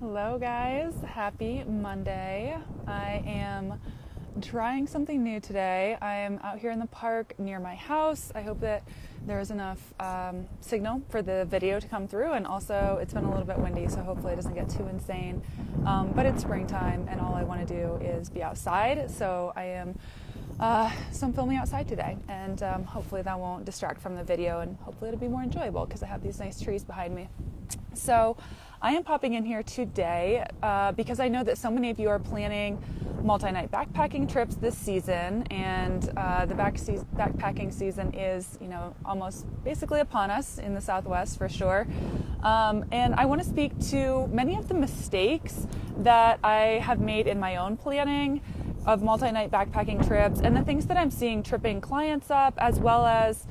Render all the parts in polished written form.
Hello guys, happy Monday. I am trying something new today. I am out here in the park near my house. I hope that there is enough signal for the video to come through, and also it's been a little bit windy, so hopefully it doesn't get too insane. But it's springtime and all I want to do is be outside, so I'm filming outside today, and hopefully that won't distract from the video, and hopefully it'll be more enjoyable because I have these nice trees behind me. So I am popping in here today because I know that so many of you are planning multi-night backpacking trips this season, and the backpacking season is, almost basically upon us in the Southwest for sure. And I want to speak to many of the mistakes that I have made in my own planning of multi-night backpacking trips, and the things that I'm seeing tripping clients up, as well as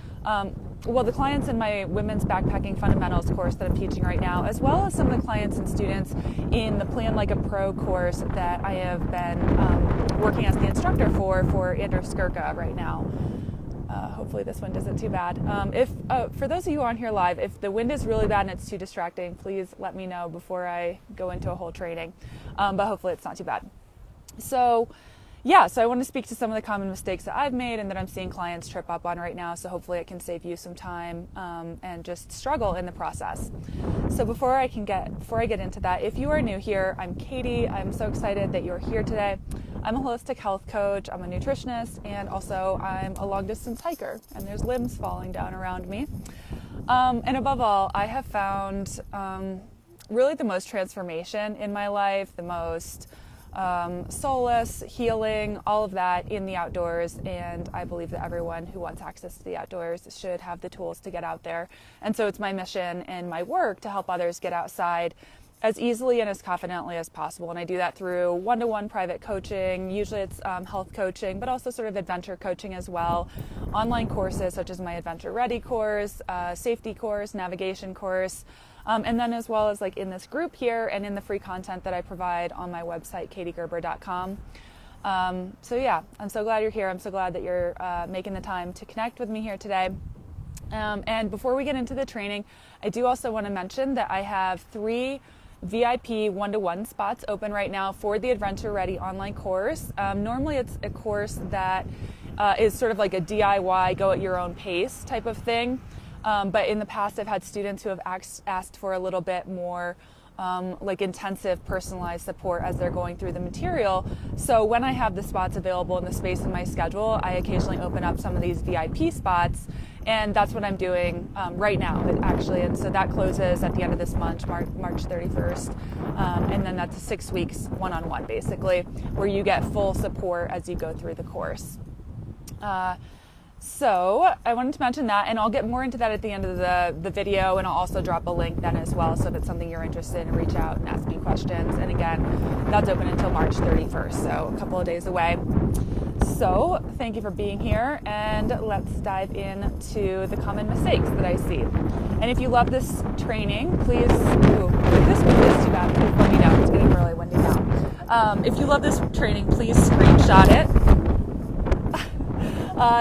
the clients in my women's backpacking fundamentals course that I'm teaching right now, as well as some of the clients and students in the Plan Like a Pro course that I have been working as the instructor for Andrew Skirka right now. Hopefully this wind isn't too bad. For those of you on here live, if the wind is really bad and it's too distracting, please let me know before I go into a whole training. But hopefully it's not too bad. So I want to speak to some of the common mistakes that I've made and that I'm seeing clients trip up on right now, so hopefully it can save you some time and just struggle in the process. So before I get into that, if you are new here, I'm Katie. I'm so excited that you're here today. I'm a holistic health coach, I'm a nutritionist, and also I'm a long-distance hiker, and there's limbs falling down around me. And above all, I have found really the most transformation in my life, the most solace, healing, all of that in the outdoors, and I believe that everyone who wants access to the outdoors should have the tools to get out there. And so it's my mission and my work to help others get outside as easily and as confidently as possible. And I do that through one-to-one private coaching. Usually it's health coaching, but also sort of adventure coaching as well. Online courses such as my Adventure Ready course, safety course, navigation course, and then as well as like in this group here and in the free content that I provide on my website, katiegerber.com. I'm so glad you're here. I'm so glad that you're making the time to connect with me here today. And before we get into the training, I do also want to mention that I have 3 VIP one-to-one spots open right now for the Adventure Ready online course. Normally it's a course that is sort of like a DIY, go at your own pace type of thing. But in the past, I've had students who have asked for a little bit more intensive personalized support as they're going through the material. So when I have the spots available in the space in my schedule, I occasionally open up some of these VIP spots, and that's what I'm doing right now, actually. And so that closes at the end of this month, March 31st. And then that's 6 weeks one-on-one, basically, where you get full support as you go through the course. So I wanted to mention that, and I'll get more into that at the end of the video, and I'll also drop a link then as well, so if it's something you're interested in, reach out and ask me questions. And again, that's open until March 31st, so a couple of days away. So thank you for being here, and let's dive into the common mistakes that I see. And if you love this training, please, if this wind is too bad, please let me know. It's getting really windy now. If you love this training, please screenshot it.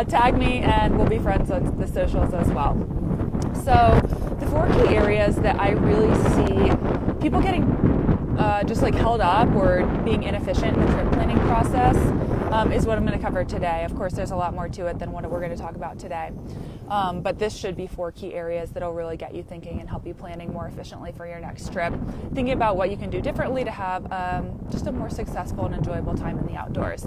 Tag me, and we'll be friends on the socials as well. So the 4 key areas that I really see people getting just like held up or being inefficient in the trip planning process is what I'm going to cover today. Of course, there's a lot more to it than what we're going to talk about today. But this should be 4 key areas that'll really get you thinking and help you planning more efficiently for your next trip. Thinking about what you can do differently to have just a more successful and enjoyable time in the outdoors.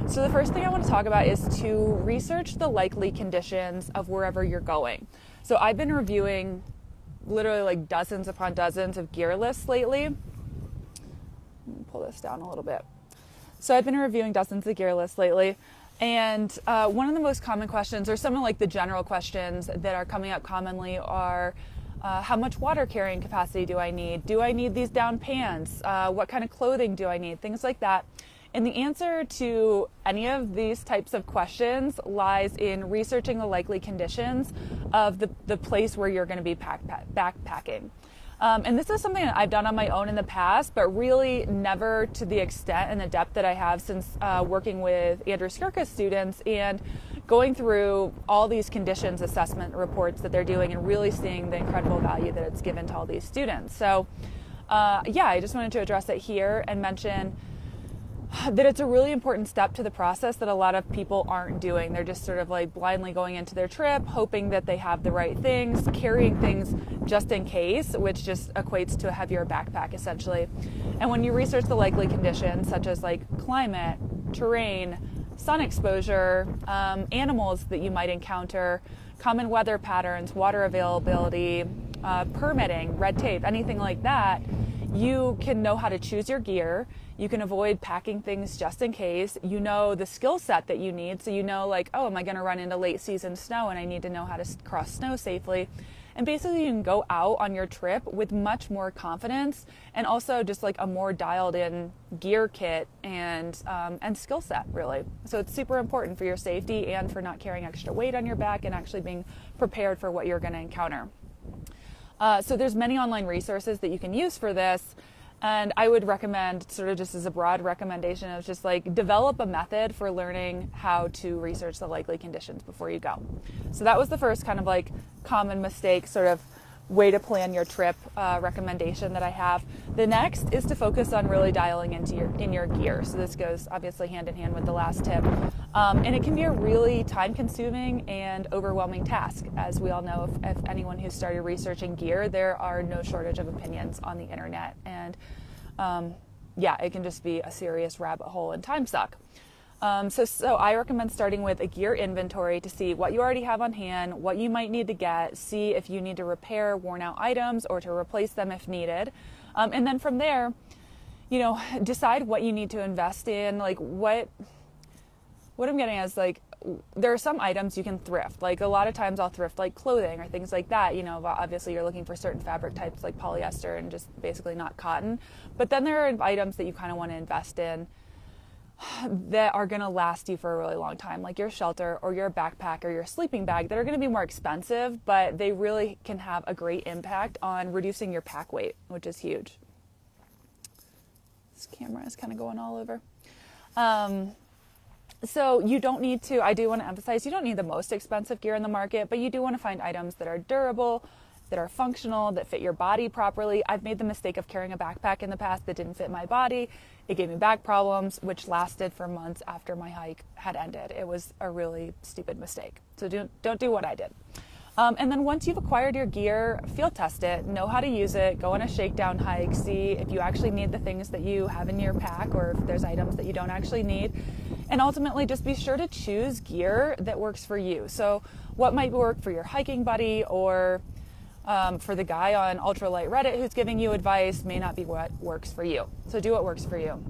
So the first thing I want to talk about is to research the likely conditions of wherever you're going. So I've been reviewing literally like dozens upon dozens of gear lists lately. Let me pull this down a little bit. So I've been reviewing dozens of gear lists lately, and one of the most common questions, or some of like the general questions that are coming up commonly, are how much water carrying capacity do I need? Do I need these down pants? What kind of clothing do I need? Things like that. And the answer to any of these types of questions lies in researching the likely conditions of the place where you're going to be backpacking. And this is something that I've done on my own in the past, but really never to the extent and the depth that I have since working with Andrew Skirka's students and going through all these conditions assessment reports that they're doing and really seeing the incredible value that it's given to all these students. So I just wanted to address it here and mention that it's a really important step to the process that a lot of people aren't doing. They're just sort of like blindly going into their trip, hoping that they have the right things, carrying things just in case, which just equates to a heavier backpack essentially. And when you research the likely conditions, such as like climate, terrain, sun exposure, animals that you might encounter, common weather patterns, water availability, permitting, red tape, anything like that, you can know how to choose your gear. You can avoid packing things just in case. You know the skill set that you need. So you know like, oh, am I going to run into late season snow and I need to know how to cross snow safely. And basically you can go out on your trip with much more confidence and also just like a more dialed in gear kit and skill set really. So it's super important for your safety and for not carrying extra weight on your back and actually being prepared for what you're going to encounter. So there's many online resources that you can use for this. And I would recommend, sort of just as a broad recommendation, of just like develop a method for learning how to research the likely conditions before you go. So that was the first kind of like common mistake sort of way to plan your trip recommendation that I have. The next is to focus on really dialing into your gear. So this goes obviously hand in hand with the last tip. And it can be a really time-consuming and overwhelming task. As we all know, if anyone who's started researching gear, there are no shortage of opinions on the internet. And it can just be a serious rabbit hole and time suck. So I recommend starting with a gear inventory to see what you already have on hand, what you might need to get, see if you need to repair worn out items or to replace them if needed. And then from there, decide what you need to invest in. Like what I'm getting at is like, there are some items you can thrift. Like a lot of times I'll thrift like clothing or things like that. Obviously you're looking for certain fabric types like polyester and just basically not cotton. But then there are items that you kind of want to invest in that are going to last you for a really long time, like your shelter or your backpack or your sleeping bag, that are going to be more expensive, but they really can have a great impact on reducing your pack weight, which is huge. This camera is kind of going all over. So you don't need to, I do want to emphasize, you don't need the most expensive gear in the market, but you do want to find items that are durable, that are functional, that fit your body properly. I've made the mistake of carrying a backpack in the past that didn't fit my body. It gave me back problems, which lasted for months after my hike had ended. It was a really stupid mistake. So don't do what I did. And then once you've acquired your gear, field test it, know how to use it, go on a shakedown hike, see if you actually need the things that you have in your pack or if there's items that you don't actually need. And ultimately just be sure to choose gear that works for you. So what might work for your hiking buddy or for the guy on ultralight Reddit who's giving you advice may not be what works for you. So do what works for you.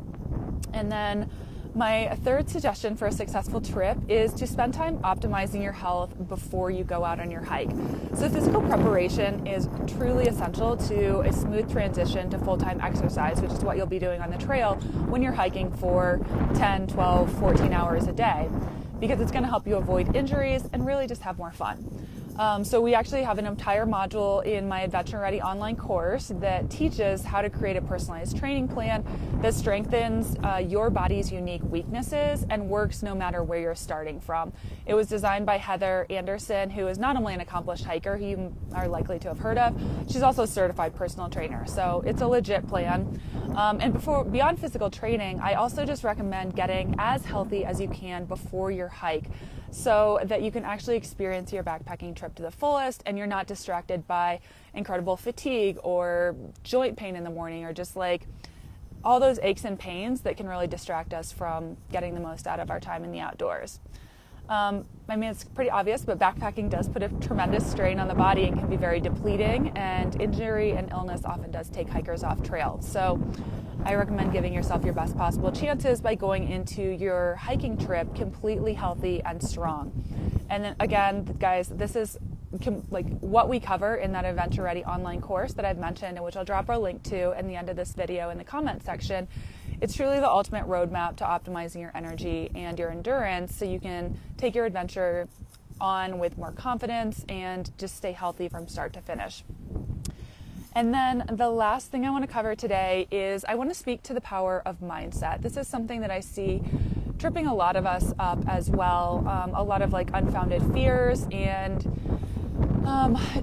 And then my third suggestion for a successful trip is to spend time optimizing your health before you go out on your hike. So physical preparation is truly essential to a smooth transition to full-time exercise, which is what you'll be doing on the trail when you're hiking for 10, 12, 14 hours a day, because it's going to help you avoid injuries and really just have more fun. So we actually have an entire module in my Adventure Ready online course that teaches how to create a personalized training plan that strengthens your body's unique weaknesses and works no matter where you're starting from. It was designed by Heather Anderson, who is not only an accomplished hiker, who you are likely to have heard of, she's also a certified personal trainer. So it's a legit plan. And beyond physical training, I also just recommend getting as healthy as you can before your hike, so that you can actually experience your backpacking trip to the fullest and you're not distracted by incredible fatigue or joint pain in the morning or just like all those aches and pains that can really distract us from getting the most out of our time in the outdoors. It's pretty obvious, but backpacking does put a tremendous strain on the body and can be very depleting, and injury and illness often does take hikers off trail. So I recommend giving yourself your best possible chances by going into your hiking trip completely healthy and strong. And then again, guys, this is like what we cover in that Adventure Ready online course that I've mentioned, and which I'll drop our link to in the end of this video in the comment section. It's truly the ultimate roadmap to optimizing your energy and your endurance so you can take your adventure on with more confidence and just stay healthy from start to finish. And then the last thing I want to cover today is I want to speak to the power of mindset. This is something that I see tripping a lot of us up as well. A lot of like unfounded fears and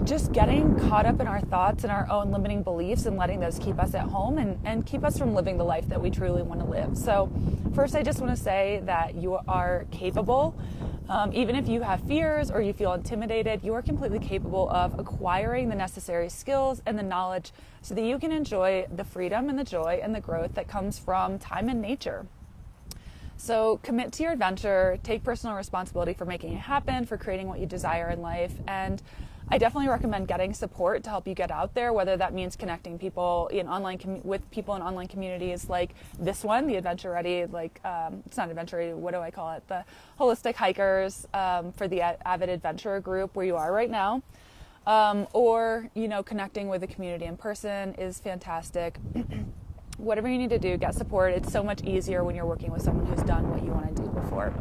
Just getting caught up in our thoughts and our own limiting beliefs and letting those keep us at home and keep us from living the life that we truly want to live. So first, I just want to say that you are capable. Even if you have fears or you feel intimidated, you are completely capable of acquiring the necessary skills and the knowledge so that you can enjoy the freedom and the joy and the growth that comes from time and nature. So commit to your adventure, take personal responsibility for making it happen, for creating what you desire in life. And I definitely recommend getting support to help you get out there, whether that means connecting people in with people in online communities like this one, the Adventure Ready, it's not Adventure Ready, what do I call it? The Holistic Hikers for the Avid Adventurer group where you are right now. Or connecting with the community in person is fantastic. Whatever you need to do, get support. It's so much easier when you're working with someone who's done what you want to do before.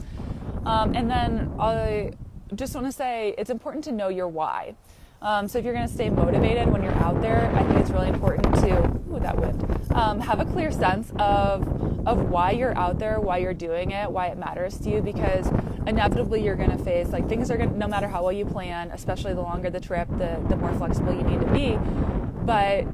And then I just want to say it's important to know your why. So if you're going to stay motivated when you're out there, I think it's really important to have a clear sense of why you're out there, why you're doing it, why it matters to you, because inevitably you're going to face things are going to, no matter how well you plan, especially the longer the trip, the more flexible you need to be, but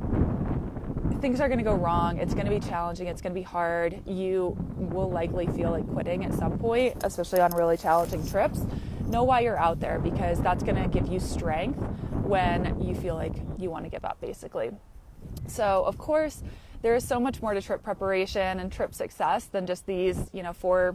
things are going to go wrong. It's going to be challenging. It's going to be hard. You will likely feel like quitting at some point, especially on really challenging trips. Know why you're out there, because that's going to give you strength when you feel like you want to give up, basically. So, of course, there is so much more to trip preparation and trip success than just these, 4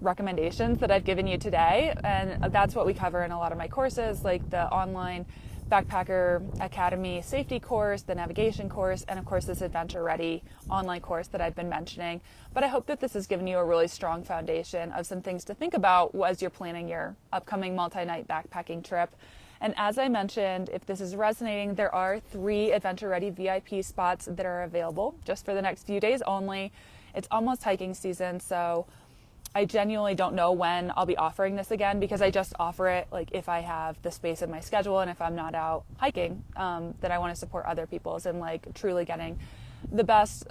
recommendations that I've given you today. And that's what we cover in a lot of my courses, like the online Backpacker Academy safety course, the navigation course, and of course this Adventure Ready online course that I've been mentioning. But I hope that this has given you a really strong foundation of some things to think about as you're planning your upcoming multi-night backpacking trip. And as I mentioned, if this is resonating, there are 3 Adventure Ready VIP spots that are available just for the next few days only. It's almost hiking season, so I genuinely don't know when I'll be offering this again, because I just offer it if I have the space in my schedule and if I'm not out hiking, that I want to support other people's and truly getting the best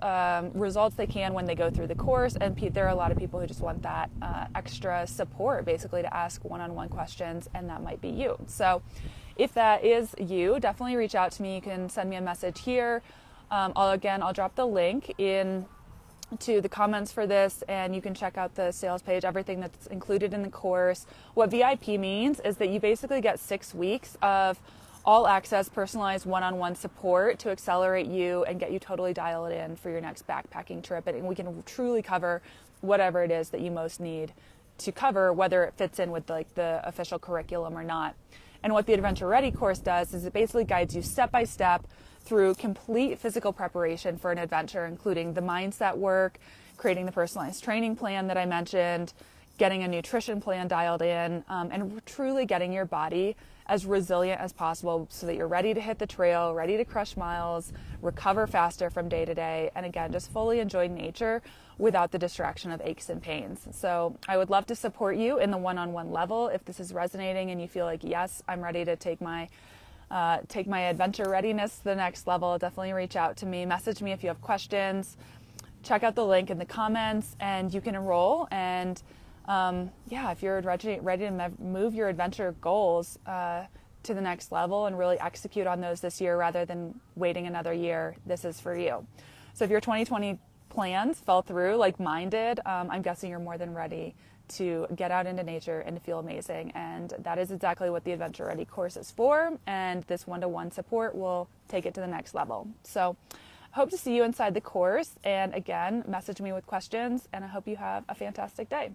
results they can when they go through the course. And there are a lot of people who just want that extra support, basically, to ask one-on-one questions, and that might be you. So if that is you, definitely reach out to me. You can send me a message here. I'll drop the link to the comments for this, and you can check out the sales page, everything that's included in the course. What VIP means is that you basically get 6 weeks of all access, personalized one-on-one support to accelerate you and get you totally dialed in for your next backpacking trip. And we can truly cover whatever it is that you most need to cover, whether it fits in with the official curriculum or not. And what the Adventure Ready course does is it basically guides you step by step through complete physical preparation for an adventure, including the mindset work, creating the personalized training plan that I mentioned, getting a nutrition plan dialed in, and truly getting your body as resilient as possible so that you're ready to hit the trail, ready to crush miles, recover faster from day to day, and again, just fully enjoy nature without the distraction of aches and pains. So I would love to support you in the one-on-one level. If this is resonating and you feel like, yes, I'm ready to take my adventure readiness to the next level, definitely reach out to me. Message me if you have questions. Check out the link in the comments and you can enroll. And if you're ready to move your adventure goals to the next level and really execute on those this year rather than waiting another year, this is for you. So if your 2020 plans fell through like mine did, I'm guessing you're more than ready to get out into nature and to feel amazing. And that is exactly what the Adventure Ready course is for. And this one-to-one support will take it to the next level. So I hope to see you inside the course. And again, message me with questions, and I hope you have a fantastic day.